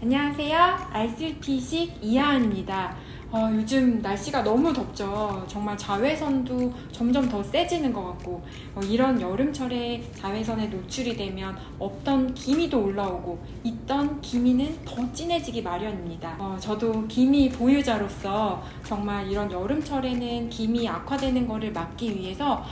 안녕하세요. 알쓸피식 이하은입니다. 요즘 날씨가 너무 덥죠. 정말 자외선도 점점 더 세지는 것 같고, 이런 여름철에 자외선에 노출이 되면 없던 기미도 올라오고 있던 기미는 더 진해지기 마련입니다. 저도 기미 보유자로서 정말 이런 여름철에는 기미 악화되는 것을 막기 위해서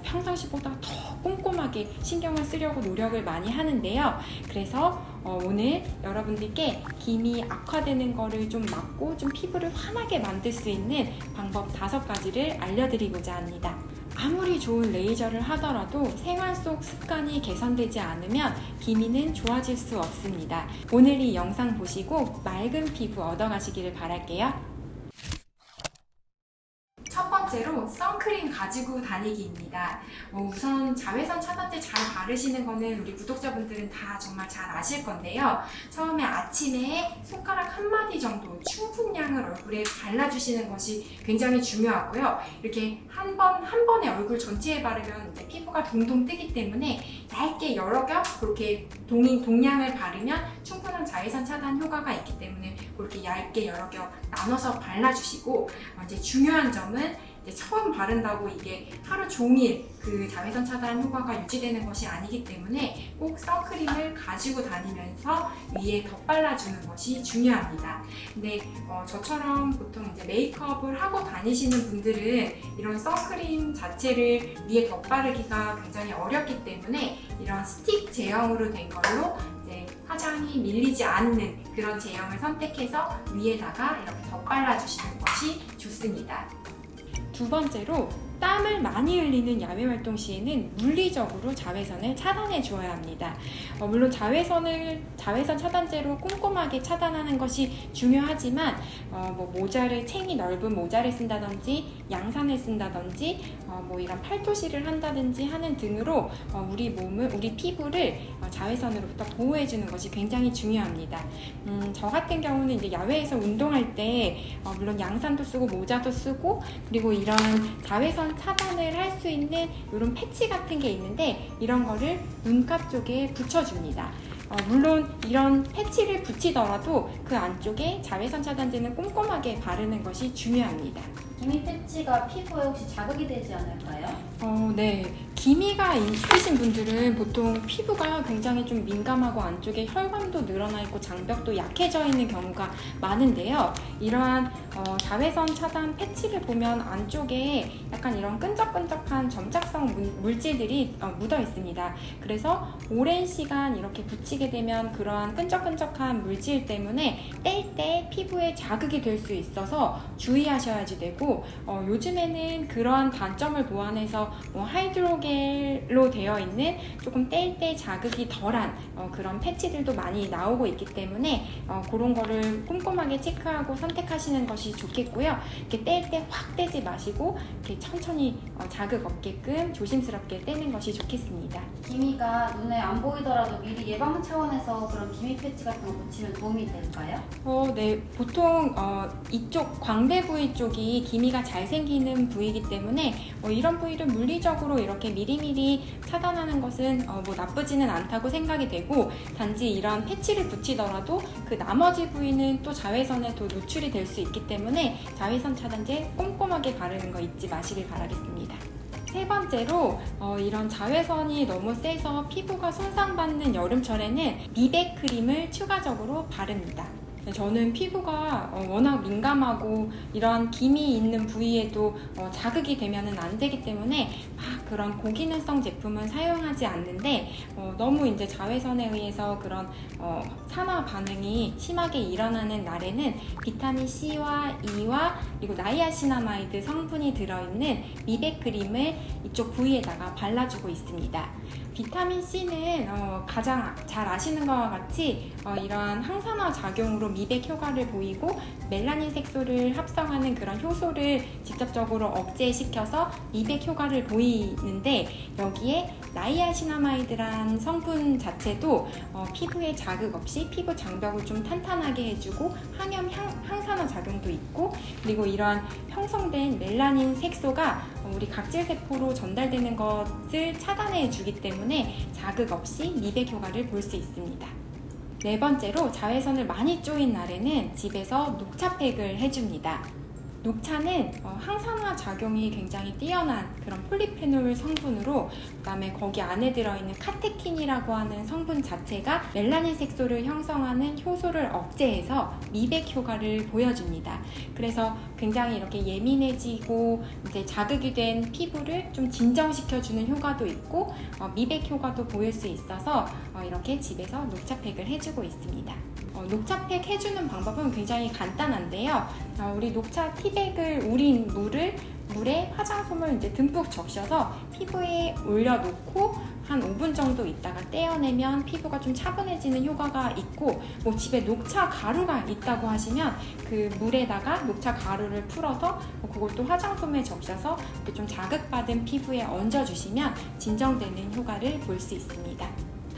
평상시보다 더 꼼꼼하게 신경을 쓰려고 노력을 많이 하는데요. 그래서 오늘 여러분들께 기미 악화되는 거를 좀 막고 좀 피부를 환하게 만들 수 있는 방법 5가지를 알려드리고자 합니다. 아무리 좋은 레이저를 하더라도 생활 속 습관이 개선되지 않으면 기미는 좋아질 수 없습니다. 오늘 이 영상 보시고 맑은 피부 얻어가시기를 바랄게요. 첫 번째로 선크림 가지고 다니기입니다. 우선 자외선 차단제 잘 바르시는 거는 우리 구독자분들은 다 정말 잘 아실 건데요. 처음에 아침에 손가락 한 마디 정도 충분량을 얼굴에 발라주시는 것이 굉장히 중요하고요. 이렇게 한 번에 얼굴 전체에 바르면 이제 피부가 둥둥 뜨기 때문에 얇게 여러 겹 그렇게 동량을 바르면 충분한 자외선 차단 효과가 있기 때문에 그렇게 얇게 여러 겹 나눠서 발라주시고, 이제 중요한 점은 이제 처음 바른다고 이게 하루 종일 그 자외선 차단 효과가 유지되는 것이 아니기 때문에 꼭 선크림을 가지고 다니면서 위에 덧발라주는 것이 중요합니다. 근데 저처럼 보통 이제 메이크업을 하고 다니시는 분들은 이런 선크림 자체를 위에 덧바르기가 굉장히 어렵기 때문에 이런 스틱 제형으로 된 걸로 이제 화장이 밀리지 않는 그런 제형을 선택해서 위에다가 이렇게 덧발라주시는 것이 좋습니다. 두 번째로 땀을 많이 흘리는 야외 활동 시에는 물리적으로 자외선을 차단해 주어야 합니다. 물론 자외선 차단제로 꼼꼼하게 차단하는 것이 중요하지만 챙이 넓은 모자를 쓴다든지 양산을 쓴다든지 이런 팔토시를 한다든지 하는 등으로 우리 피부를 자외선으로부터 보호해 주는 것이 굉장히 중요합니다. 저 같은 경우는 이제 야외에서 운동할 때 물론 양산도 쓰고 모자도 쓰고 그리고 이런 자외선 차단을 할 수 있는 이런 패치 같은 게 있는데 이런 거를 눈가 쪽에 붙여줍니다. 물론 이런 패치를 붙이더라도 그 안쪽에 자외선 차단제는 꼼꼼하게 바르는 것이 중요합니다. 기미 패치가 피부에 혹시 자극이 되지 않을까요? 네. 기미가 있으신 분들은 보통 피부가 굉장히 좀 민감하고 안쪽에 혈관도 늘어나 있고 장벽도 약해져 있는 경우가 많은데요. 이러한 자외선 차단 패치를 보면 안쪽에 약간 이런 끈적끈적한 점착성 물질들이 묻어 있습니다. 그래서 오랜 시간 이렇게 붙이게 되면 그러한 끈적끈적한 물질 때문에 뗄 때 피부에 자극이 될 수 있어서 주의하셔야지 되고, 요즘에는 그러한 단점을 보완해서 하이드로겔로 되어 있는 조금 뗄 때 자극이 덜한 그런 패치들도 많이 나오고 있기 때문에 그런 거를 꼼꼼하게 체크하고 선택하시는 것이 좋겠고요. 이렇게 뗄 때 확 떼지 마시고 이렇게 천천히 자극 없게끔 조심스럽게 떼는 것이 좋겠습니다. 기미가 눈에 안 보이더라도 미리 예방 차원에서 그런 기미 패치 같은 거 붙이면 도움이 될까요? 네. 보통 이쪽 광대 부위 쪽이 기미가 잘 생기는 부위이기 때문에 이런 부위를 물리적으로 이렇게 미리미리 차단하는 것은 나쁘지는 않다고 생각이 되고, 단지 이런 패치를 붙이더라도 그 나머지 부위는 또 자외선에 더 노출이 될 수 있기 때문에 자외선 차단제 꼼꼼하게 바르는 거 잊지 마시길 바라겠습니다. 세 번째로 이런 자외선이 너무 세서 피부가 손상받는 여름철에는 미백 크림을 추가적으로 바릅니다. 저는 피부가 워낙 민감하고 이런 기미 있는 부위에도 자극이 되면 안 되기 때문에 막 그런 고기능성 제품은 사용하지 않는데, 너무 이제 자외선에 의해서 그런 산화 반응이 심하게 일어나는 날에는 비타민 C와 E와 그리고 나이아시나마이드 성분이 들어있는 미백 크림을 이쪽 부위에다가 발라주고 있습니다. 비타민 C는 가장 잘 아시는 것과 같이 이러한 항산화 작용으로 미백 효과를 보이고, 멜라닌 색소를 합성하는 그런 효소를 직접적으로 억제시켜서 미백 효과를 보이는데, 여기에 나이아시나마이드란 성분 자체도 피부에 자극 없이 피부 장벽을 좀 탄탄하게 해주고 항염 항산화 작용도 있고, 그리고 이러한 형성된 멜라닌 색소가 우리 각질세포로 전달되는 것을 차단해 주기 때문에 자극 없이 미백 효과를 볼 수 있습니다. 네 번째로 자외선을 많이 쪼인 날에는 집에서 녹차팩을 해줍니다. 녹차는 항산화 작용이 굉장히 뛰어난 그런 폴리페놀 성분으로, 그다음에 거기 안에 들어있는 카테킨이라고 하는 성분 자체가 멜라닌 색소를 형성하는 효소를 억제해서 미백 효과를 보여줍니다. 그래서 굉장히 이렇게 예민해지고 이제 자극이 된 피부를 좀 진정시켜주는 효과도 있고 미백 효과도 보일 수 있어서 이렇게 집에서 녹차팩을 해주고 있습니다. 녹차팩 해주는 방법은 굉장히 간단한데요. 우리 녹차 티백을 우린 물에 화장솜을 이제 듬뿍 적셔서 피부에 올려놓고 한 5분 정도 있다가 떼어내면 피부가 좀 차분해지는 효과가 있고, 뭐 집에 녹차 가루가 있다고 하시면 그 물에다가 녹차 가루를 풀어서 그것도 화장솜에 적셔서 이렇게 좀 자극받은 피부에 얹어주시면 진정되는 효과를 볼 수 있습니다.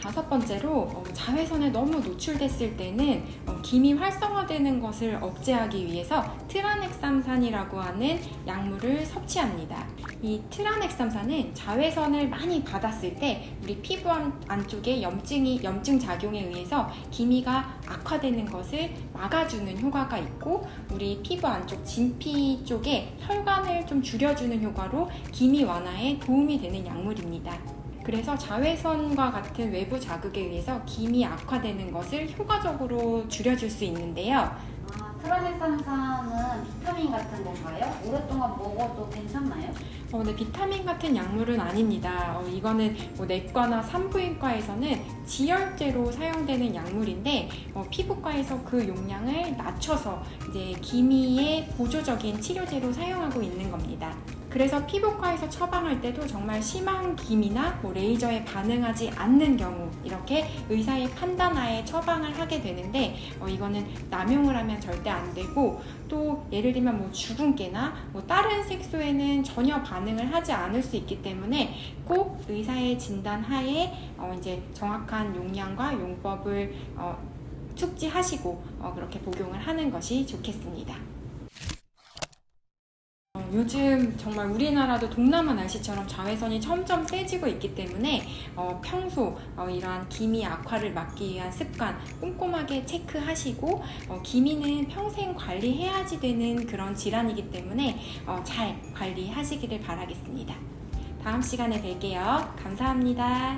다섯 번째로 자외선에 너무 노출됐을 때는 기미 활성화되는 것을 억제하기 위해서 트라넥삼산이라고 하는 약물을 섭취합니다. 이 트라넥삼산은 자외선을 많이 받았을 때 우리 피부 안쪽에 염증 작용에 의해서 기미가 악화되는 것을 막아주는 효과가 있고, 우리 피부 안쪽 진피 쪽에 혈관을 좀 줄여주는 효과로 기미 완화에 도움이 되는 약물입니다. 그래서 자외선과 같은 외부 자극에 의해서 기미 악화되는 것을 효과적으로 줄여줄 수 있는데요. 트라넥삼산은 비타민 같은 건가요? 오랫동안 먹어도 괜찮나요? 네, 비타민 같은 약물은 아닙니다. 이거는 내과나 산부인과에서는 지혈제로 사용되는 약물인데 피부과에서 그 용량을 낮춰서 이제 기미의 보조적인 치료제로 사용하고 있는 겁니다. 그래서 피부과에서 처방할 때도 정말 심한 기미나 레이저에 반응하지 않는 경우 이렇게 의사의 판단하에 처방을 하게 되는데 이거는 남용을 하면 절대 안 되고, 또 예를 들면 주근깨나 다른 색소에는 전혀 반응을 하지 않을 수 있기 때문에 꼭 의사의 진단 하에 이제 정확한 용량과 용법을 숙지하시고 그렇게 복용을 하는 것이 좋겠습니다. 요즘 정말 우리나라도 동남아 날씨처럼 자외선이 점점 세지고 있기 때문에 평소 이러한 기미 악화를 막기 위한 습관 꼼꼼하게 체크하시고, 기미는 평생 관리해야지 되는 그런 질환이기 때문에 잘 관리하시기를 바라겠습니다. 다음 시간에 뵐게요. 감사합니다.